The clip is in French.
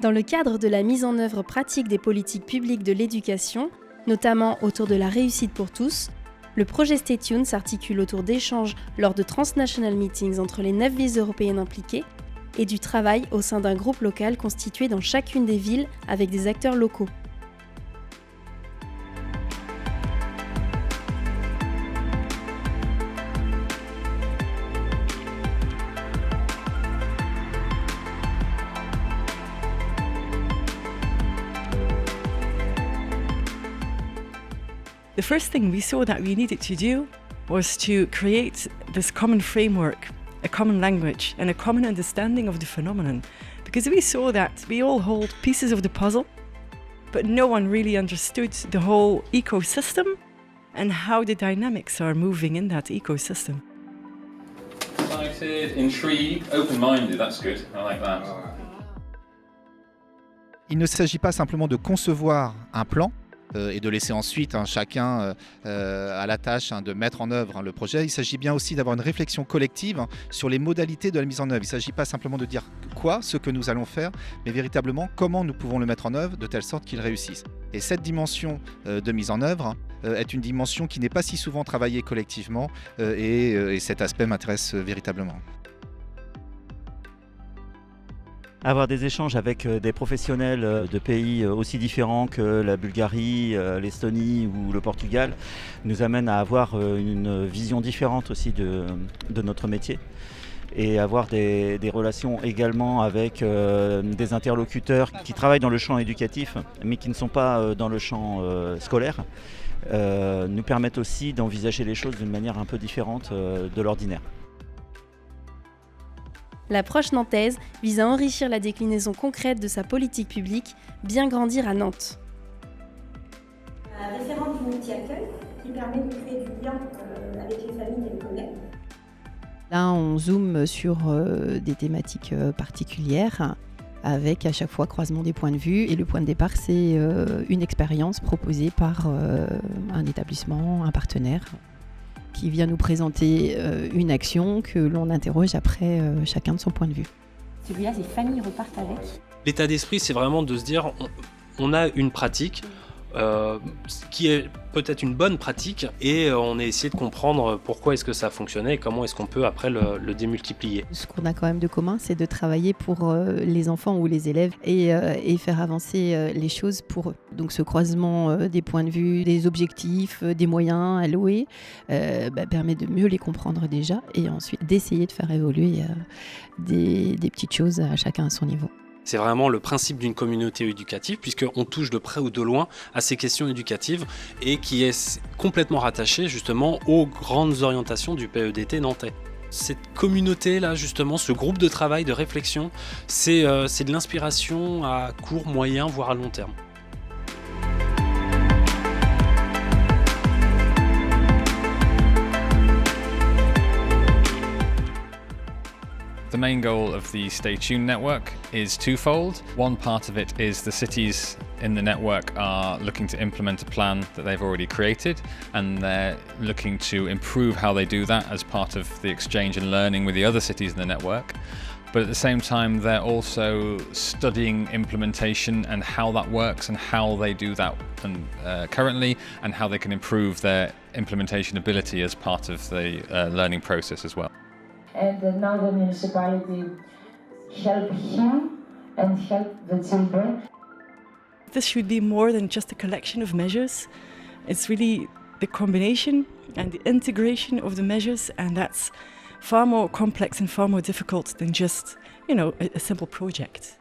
Dans le cadre de la mise en œuvre pratique des politiques publiques de l'éducation, notamment autour de la réussite pour tous, le projet Stay Tuned s'articule autour d'échanges lors de transnational meetings entre les 9 villes européennes impliquées et du travail au sein d'un groupe local constitué dans chacune des villes avec des acteurs locaux. The first thing we saw that we needed to do was to create this common framework, a common language, and a common understanding of the phenomenon. Because we saw that we all hold pieces of the puzzle, but no one really understood the whole ecosystem and how the dynamics are moving in that ecosystem. Excited, intrigued, open-minded, that's good. I like that. Il ne s'agit pas simplement de concevoir un plan, et de laisser ensuite chacun à la tâche de mettre en œuvre le projet. Il s'agit bien aussi d'avoir une réflexion collective sur les modalités de la mise en œuvre. Il ne s'agit pas simplement de dire ce que nous allons faire, mais véritablement comment nous pouvons le mettre en œuvre de telle sorte qu'il réussisse. Et cette dimension de mise en œuvre est une dimension qui n'est pas si souvent travaillée collectivement et cet aspect m'intéresse véritablement. Avoir des échanges avec des professionnels de pays aussi différents que la Bulgarie, l'Estonie ou le Portugal nous amène à avoir une vision différente aussi de notre métier et avoir des relations également avec des interlocuteurs qui travaillent dans le champ éducatif mais qui ne sont pas dans le champ scolaire nous permettent aussi d'envisager les choses d'une manière un peu différente de l'ordinaire. L'approche nantaise vise à enrichir la déclinaison concrète de sa politique publique, bien grandir à Nantes. Référente du multi-accueil qui permet de créer du lien avec les familles qu'elle connaît. Là, on zoome sur des thématiques particulières avec à chaque fois croisement des points de vue. Et le point de départ, c'est une expérience proposée par un établissement, un partenaire, qui vient nous présenter une action que l'on interroge après chacun de son point de vue. Celui-là, les familles repartent avec. L'état d'esprit, c'est vraiment de se dire, on a une pratique qui est peut-être une bonne pratique et on a essayé de comprendre pourquoi est-ce que ça fonctionnait et comment est-ce qu'on peut après le démultiplier. Ce qu'on a quand même de commun, c'est de travailler pour les enfants ou les élèves et faire avancer les choses pour eux. Donc ce croisement des points de vue, des objectifs, des moyens alloués permet de mieux les comprendre déjà et ensuite d'essayer de faire évoluer des petites choses à chacun à son niveau. C'est vraiment le principe d'une communauté éducative puisqu'on touche de près ou de loin à ces questions éducatives et qui est complètement rattaché justement aux grandes orientations du PEDT nantais. Cette communauté-là, justement, ce groupe de travail, de réflexion, c'est de l'inspiration à court, moyen, voire à long terme. The main goal of the Stay Tuned network is twofold. One part of it is the cities in the network are looking to implement a plan that they've already created, and they're looking to improve how they do that as part of the exchange and learning with the other cities in the network. But at the same time, they're also studying implementation and how that works and how they do that currently and how they can improve their implementation ability as part of the learning process as well. And another municipality help him and help the children. This should be more than just a collection of measures. It's really the combination and the integration of the measures, and that's far more complex and far more difficult than just, a simple project.